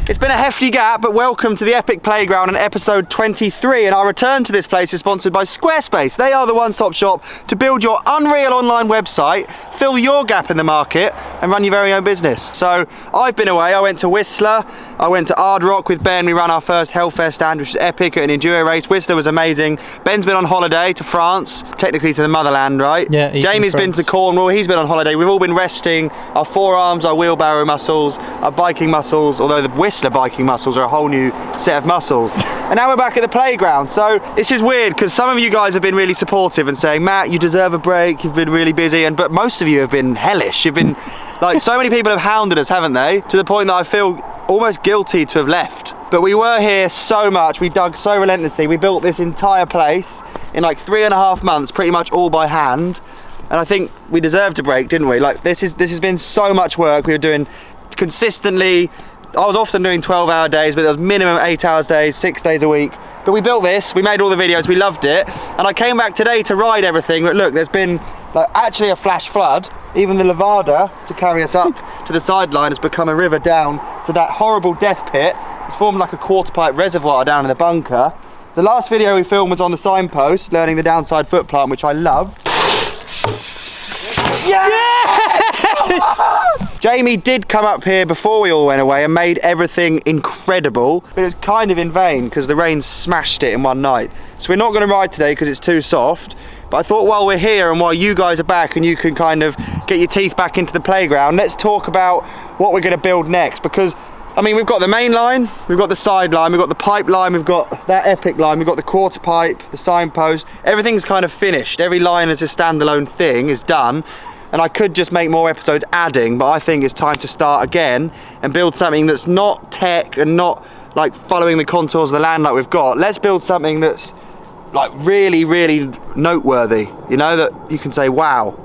It's been a hefty gap, but welcome to the Epic Playground and episode 23, and our return to this place is sponsored by Squarespace. They are the one-stop shop to build your unreal online website, fill your gap in the market, and run your very own business. So I've been away. I went to Whistler, I went to Ardrock with Ben. We ran our first Hellfest stand, which was epic, at an enduro race. Whistler was amazing. Ben's been on holiday to France, technically to the motherland, right? Yeah. Jamie's been to Cornwall. He's been on holiday. We've all been resting our forearms, our wheelbarrow muscles, our biking muscles, although the Whistler biking muscles are a whole new set of muscles. And now we're back at the playground. So this is weird because some of you guys have been really supportive and saying, Matt, you deserve a break, you've been really busy, but most of you have been hellish. You've been like, so many people have hounded us, haven't they? To the point that I feel almost guilty to have left. But we were here so much, we dug so relentlessly, we built this entire place in like 3.5 months, pretty much all by hand. And I think we deserved a break, didn't we? Like this has been so much work. We were doing consistently. I was often doing 12-hour days, but there was minimum 8 hours days, 6 days a week. But we built this, we made all the videos, we loved it. And I came back today to ride everything, but look, there's been like actually a flash flood. Even the Levada to carry us up to the sideline has become a river down to that horrible death pit. It's formed like a quarter pipe reservoir down in the bunker. The last video we filmed was on the signpost, learning the downside foot plant, which I loved. Yes! Jamie did come up here before we all went away and made everything incredible, but it was kind of in vain because the rain smashed it in one night. So we're not going to ride today because it's too soft, but I thought while we're here and while you guys are back and you can kind of get your teeth back into the playground, let's talk about what we're going to build next. Because I mean, we've got the main line, we've got the side line, we've got the pipe line, we've got that epic line, we've got the quarter pipe, the signpost. Everything's kind of finished. Every line as a standalone thing is done. And I could just make more episodes adding, but I think it's time to start again and build something that's not tech and not like following the contours of the land like we've got. Let's build something that's like really, really noteworthy, you know, that you can say, wow,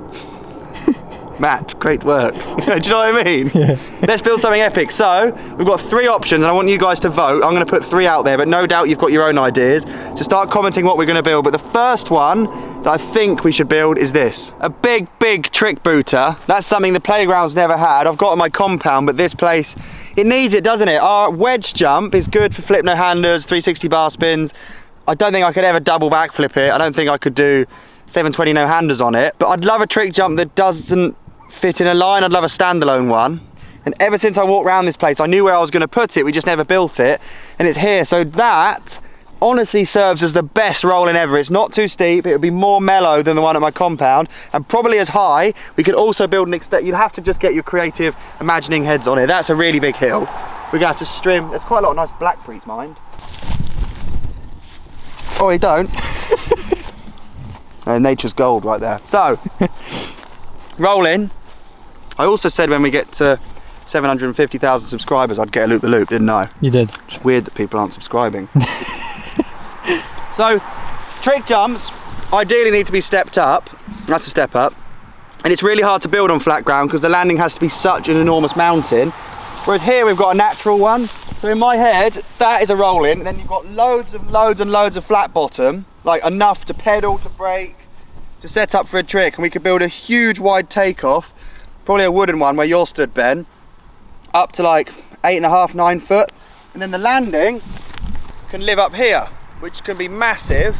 Matt, great work. Do you know what I mean? Yeah. Let's build something epic. So we've got 3 options and I want you guys to vote. I'm going to put 3 out there, but no doubt you've got your own ideas. So start commenting what we're going to build. But the first one that I think we should build is this. A big, big trick booter. That's something the playground's never had. I've got on my compound, but this place, it needs it, doesn't it? Our wedge jump is good for flip no-handers, 360 bar spins. I don't think I could ever double backflip it. I don't think I could do 720 no-handers on it. But I'd love a trick jump that doesn't fit in a line. I'd love a standalone one. And ever since I walked around this place, I knew where I was going to put it. We just never built it, and it's here. So that honestly serves as the best rolling ever. It's not too steep. It would be more mellow than the one at my compound, and probably as high. We could also build an extent. You'd have to just get your creative imagining heads on it. That's a really big hill. We're gonna have to strim. There's quite a lot of nice blackberries, mind. Oh, you don't. Nature's gold right there. So roll in. I also said when we get to 750,000 subscribers I'd get a loop the loop, didn't I? You did. It's weird that people aren't subscribing. So trick jumps ideally need to be stepped up. That's a step up, and it's really hard to build on flat ground because the landing has to be such an enormous mountain, whereas here we've got a natural one. So in my head that is a roll in, and then you've got loads of flat bottom, like enough to pedal, to brake, to set up for a trick. And we could build a huge wide takeoff, probably a wooden one where you're stood, Ben, up to like 8.5, 9 foot. And then the landing can live up here, which can be massive.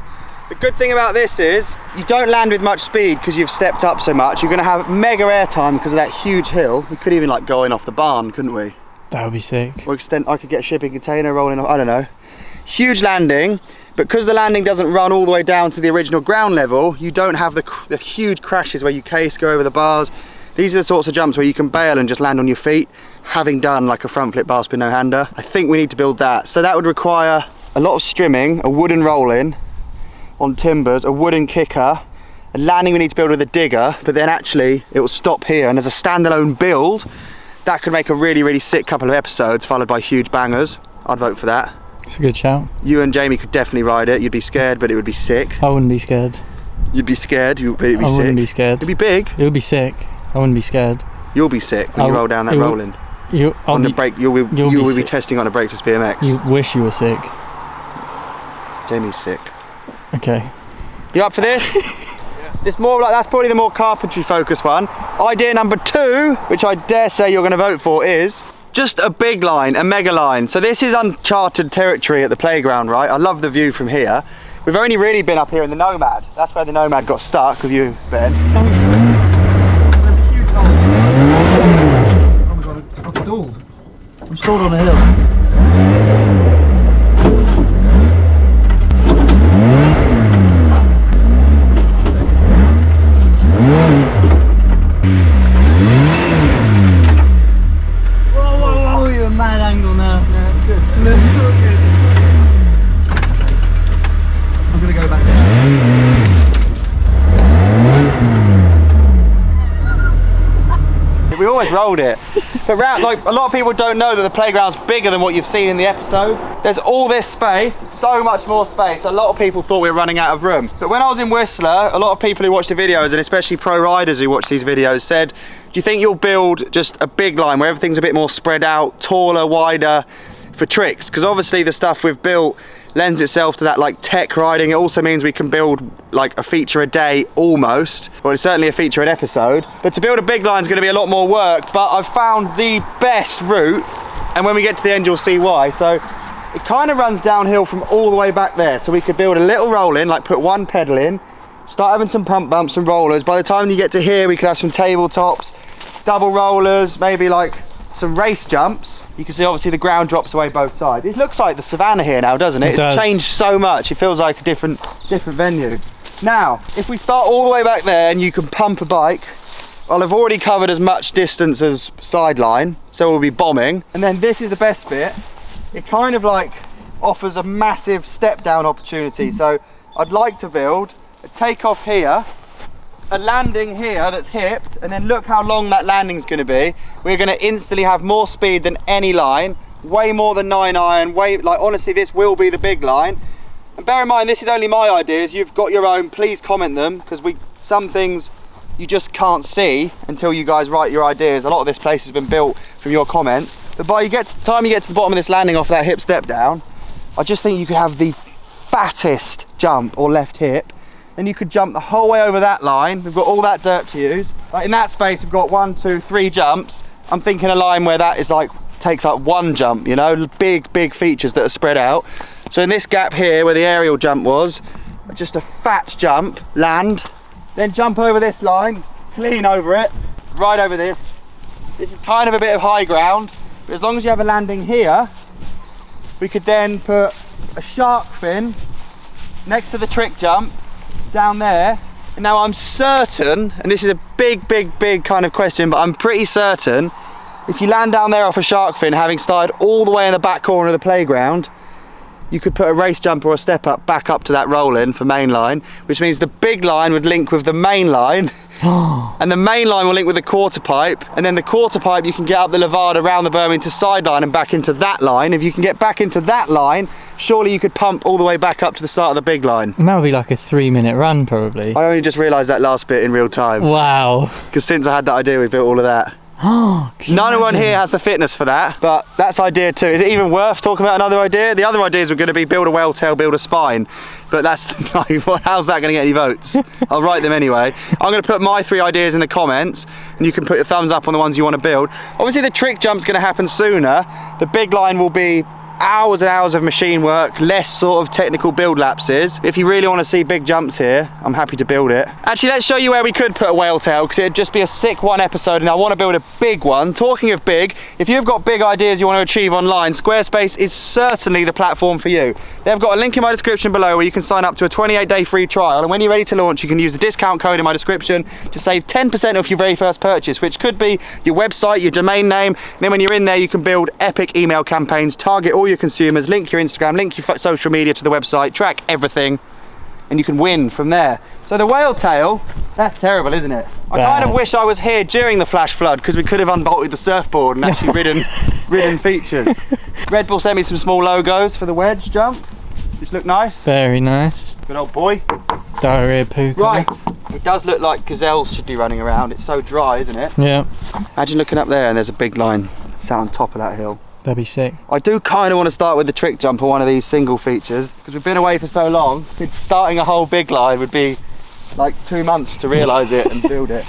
The good thing about this is you don't land with much speed because you've stepped up so much. You're going to have mega air time because of that huge hill. We could even like go in off the barn, couldn't we? That would be sick. Or extend, I could get a shipping container rolling off, I don't know. Huge landing, but because the landing doesn't run all the way down to the original ground level, you don't have the huge crashes where you case, go over the bars. These are the sorts of jumps where you can bail and just land on your feet, having done like a front flip bar spin no-hander. I think we need to build that. So that would require a lot of strimming, a wooden roll-in on timbers, a wooden kicker, a landing we need to build with a digger, but then actually it will stop here, and as a standalone build, that could make a really, really sick couple of episodes followed by huge bangers. I'd vote for that. It's a good shout. You and Jamie could definitely ride it. You'd be scared, but it would be sick. I wouldn't be scared. You'd be scared, but it'd be sick. I wouldn't be scared. It'd be big. It would be sick. I wouldn't be scared. You'll be sick when you roll down that rolling. On the brake, you will be testing on a brakeless BMX. You wish you were sick. Jamie's sick. Okay. You up for this? This more like, that's probably the more carpentry focused one. Idea number 2, which I dare say you're going to vote for, is just a big line, a mega line. So this is uncharted territory at the playground, right? I love the view from here. We've only really been up here in the Nomad. That's where the Nomad got stuck with you, Ben. Oh my god, I'm stalled. I'm stalled on a hill. Oh, you're a mad angle now. No, that's good. That's good. I'm gonna go back there. We always rolled it. But round, like, a lot of people don't know that the playground's bigger than what you've seen in the episode. There's all this space, so much more space. A lot of people thought we were running out of room. But when I was in Whistler, a lot of people who watch the videos, and especially pro riders who watch these videos, said, do you think you'll build just a big line where everything's a bit more spread out, taller, wider for tricks? Because obviously the stuff we've built lends itself to that like tech riding. It also means we can build like a feature a day almost, or it's certainly a feature an episode. But to build a big line is going to be a lot more work, but I've found the best route, and when we get to the end you'll see why. So it kind of runs downhill from all the way back there, so we could build a little roll in, like put one pedal in, start having some pump bumps and rollers. By the time you get to here we could have some tabletops, double rollers, maybe like some race jumps. You can see obviously the ground drops away both sides. It looks like the savannah here now, doesn't it? It's changed so much. It feels like a different venue. Now, if we start all the way back there and you can pump a bike, well, I've already covered as much distance as sideline, so we'll be bombing. And then this is the best bit. It kind of like offers a massive step down opportunity. So I'd like to build a takeoff here, a landing here that's hipped, and then look how long that landing's going to be. We're going to instantly have more speed than any line, way more than 9 iron, like honestly this will be the big line. And bear in mind this is only my ideas, you've got your own, please comment them, because some things you just can't see until you guys write your ideas. A lot of this place has been built from your comments, but by the time you get to the bottom of this landing off that hip step down, I just think you could have the fattest jump or left hip. And you could jump the whole way over that line. We've got all that dirt to use. Like in that space, we've got 1, 2, 3 jumps. I'm thinking a line where that is like, takes up 1 jump, you know, big features that are spread out. So in this gap here, where the aerial jump was, just a fat jump, land, then jump over this line, clean over it, right over this. This is kind of a bit of high ground, but as long as you have a landing here, we could then put a shark fin next to the trick jump, down there. And now I'm certain, and this is a big kind of question, but I'm pretty certain if you land down there off a shark fin, having started all the way in the back corner of the playground, you could put a race jump or a step up back up to that roll in for main line, which means the big line would link with the main line and the main line will link with the quarter pipe, and then the quarter pipe you can get up the Levada around the Burmington sideline and back into that line. If you can get back into that line, surely you could pump all the way back up to the start of the big line. And that would be like a 3-minute run probably. I only just realised that last bit in real time. Wow. Because since I had that idea we built all of that. No one here has the fitness for that, but that's idea 2. Is it even worth talking about another idea? The other ideas were going to be build a whaletail, build a spine, but that's like, how's that going to get any votes? I'll write them anyway. I'm going to put my 3 ideas in the comments, and you can put your thumbs up on the ones you want to build. Obviously the trick jump's going to happen sooner. The big line will be hours and hours of machine work, less sort of technical build lapses. If you really want to see big jumps here, I'm happy to build it. Actually, let's show you where we could put a whaletail, because it'd just be a sick one episode, and I want to build a big one. Talking of big, if you've got big ideas you want to achieve online, Squarespace is certainly the platform for you. They've got a link in my description below where you can sign up to a 28-day free trial, and when you're ready to launch, you can use the discount code in my description to save 10% off your very first purchase, which could be your website, your domain name. And then when you're in there, you can build epic email campaigns, target all your consumers, link your Instagram, link your social media to the website, track everything, and you can win from there. So the whaletail, that's terrible, isn't it? I kind of wish I was here during the flash flood, because we could have unbolted the surfboard and actually ridden features. Red Bull sent me some small logos for the wedge jump, which look nice. Very nice. Good old boy. Diarrhea poo. Right, it does look like gazelles should be running around. It's so dry, isn't it? Yeah. Imagine looking up there and there's a big line sat on top of that hill. That'd be sick. I do kind of want to start with the trick jump or one of these single features, because we've been away for so long. Starting a whole big line would be like 2 months to realise it and build it.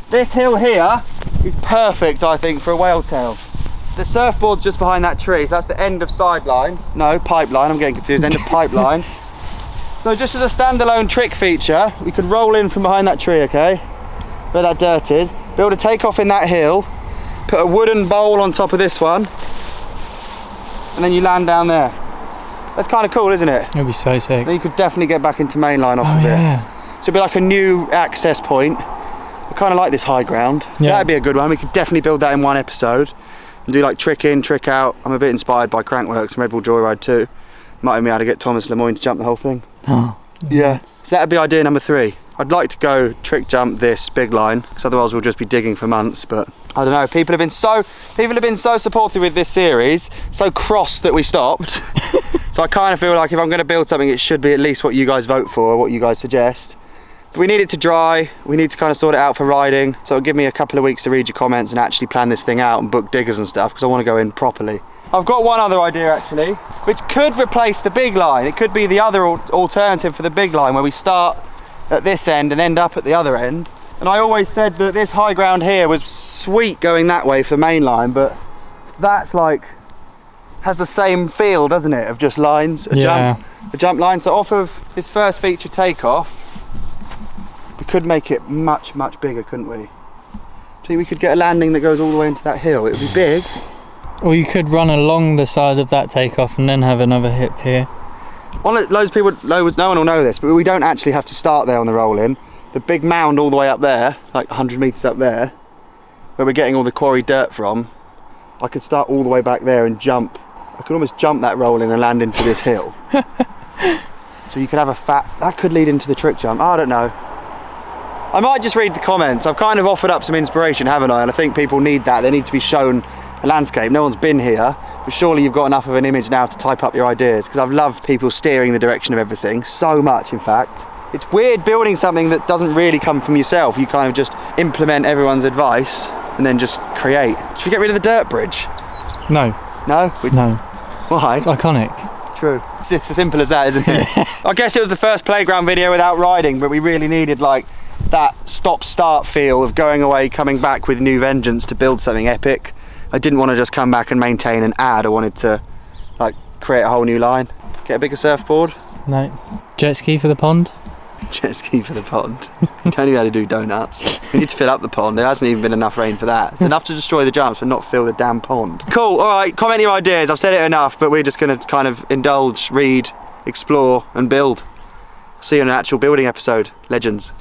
This hill here is perfect, I think, for a whaletail. The surfboard's just behind that tree, so that's the end of sideline. No, pipeline, I'm getting confused, end of pipeline. So just as a standalone trick feature, we could roll in from behind that tree, okay? Where that dirt is. Be able to take off in that hill, put a wooden bowl on top of this one, and then you land down there. That's kind of cool, isn't it? It'd be so sick. Then you could definitely get back into mainline off of yeah. it. So it'd be like a new access point. I kind of like this high ground. Yeah. That'd be a good one. We could definitely build that in one episode and do like trick in, trick out. I'm a bit inspired by Crankworks and Red Bull Joyride too. Might be able to get Thomas Lemoyne to jump the whole thing. Oh. Yeah. So that'd be idea number 3. I'd like to go trick jump this big line, because otherwise we'll just be digging for months. But I don't know. People have been so supportive with this series, so cross that we stopped. So I kind of feel like if I'm going to build something, it should be at least what you guys vote for, or what you guys suggest. But we need it to dry. We need to kind of sort it out for riding. So it'll give me a couple of weeks to read your comments and actually plan this thing out and book diggers and stuff, because I want to go in properly. I've got one other idea actually, which could replace the big line. It could be the other alternative for the big line, where we start at this end and end up at the other end. And I always said that this high ground here was sweet going that way for the main line, but that's like, has the same feel, doesn't it, of just lines, a jump line. So off of this first feature takeoff, we could make it much bigger, couldn't we? I think we could get a landing that goes all the way into that hill. It would be big. Or you could run along the side of that takeoff and then have another hip here. Loads of people, no one will know this, but we don't actually have to start there on the roll-in. The big mound all the way up there, like 100 metres up there, where we're getting all the quarry dirt from, I could start all the way back there and jump. I could almost jump that roll-in and land into this hill. So you could have that could lead into the trick jump. I don't know. I might just read the comments. I've kind of offered up some inspiration, haven't I? And I think people need that. They need to be shown a landscape. No one's been here, but surely you've got enough of an image now to type up your ideas, because I've loved people steering the direction of everything so much, in fact. It's weird building something that doesn't really come from yourself. You kind of just implement everyone's advice and then just create. Should we get rid of the dirt bridge? No. No? No. Why? It's iconic. True. It's just as simple as that, isn't it? I guess it was the first playground video without riding, but we really needed like that stop-start feel of going away, coming back with new vengeance to build something epic. I didn't want to just come back and maintain and add. I wanted to like create a whole new line. Get a bigger surfboard. No. Jet ski for the pond. Jet ski for the pond. You don't even know how to do donuts. We need to fill up the pond. There hasn't even been enough rain for that. It's enough to destroy the jumps but not fill the damn pond. Cool, alright, comment your ideas. I've said it enough, but we're just going to kind of indulge, read, explore and build. See you in an actual building episode. Legends.